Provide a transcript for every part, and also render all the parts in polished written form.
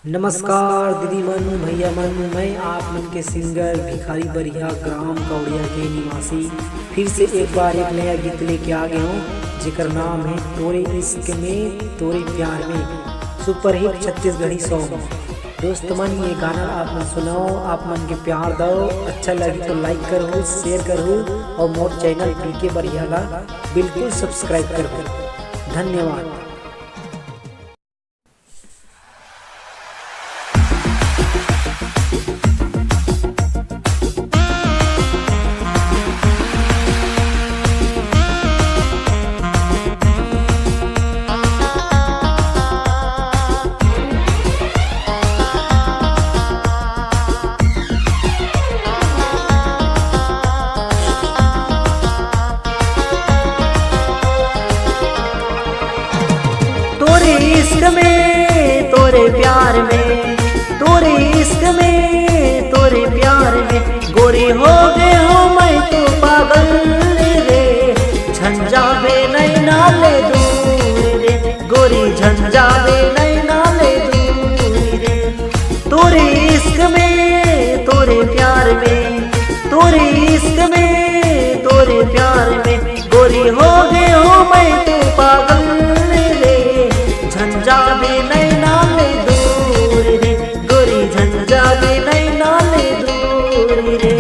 नमस्कार दीदी मन भैया मन, मैं आप मन के सिंगर भिखारी बरिया ग्राम कौड़िया के निवासी फिर से एक बार एक नया गीत लेके आ गया हूँ जिकर नाम है तोरे इश्क में तोरे प्यार में। Superhit Chhattisgarhi song. दोस्त मन ये गाना आप मन सुनाओ, आप मन के प्यार दो, अच्छा लगे तो लाइक करो, शेयर करो और मोर चैनल पीके बरिया ला बिल्कुल सब्सक्राइब करो। धन्यवाद। तोरे इश्क में तोरे प्यार में, तोरे इश्क में तोरे प्यार में गोरी हो गए हो मैं तो पागल रे। झंझावे नहीं नाले दूर रे, गोरी झंझावे नहीं नाले दूर रे। तोरे इश्क में तोरे प्यार में, तोरे इश्क में तोरे प्यार में गोरी हो गए हो मैं तो पागल रे। झंझावे नहीं नाले दूर रे, गोरी झंझावे नहीं नाले दूर रे।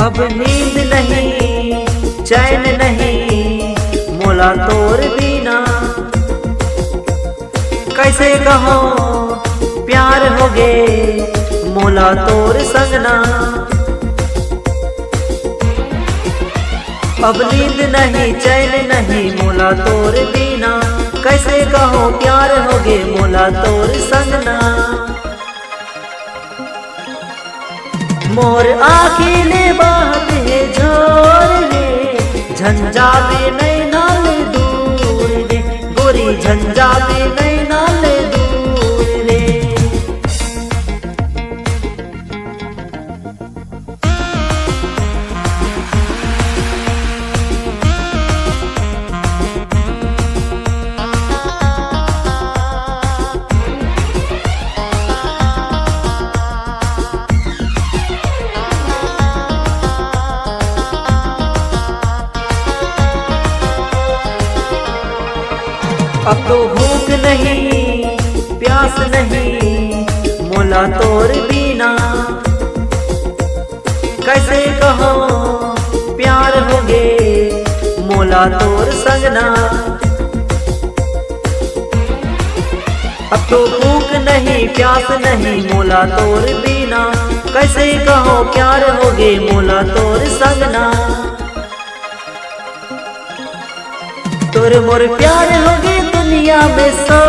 अब नींद नहीं चैन नहीं मोला तोर बिना, कैसे कहो प्यार हो गे मोला तोर संगना। अब नींद नहीं चैन नहीं मोला तोर बिना, कैसे कहो प्यार हो गे मोला तोर संगना। मोर आखिले बात है झोर रे, झंझावे नहीं नाले दूर रे, गोरी झंझावे नहीं नाले दूर रे। अब तो भूख नहीं प्यास नहीं मोला तोर बिना, कैसे कहो प्यार हो गे मोला तोर संगना। अब तो भूख नहीं प्यास नहीं मोला तोर बिना, कैसे कहो प्यार हो गे मोला तोर संगना। तोर मोर प्यार हो गे दुनिया में सो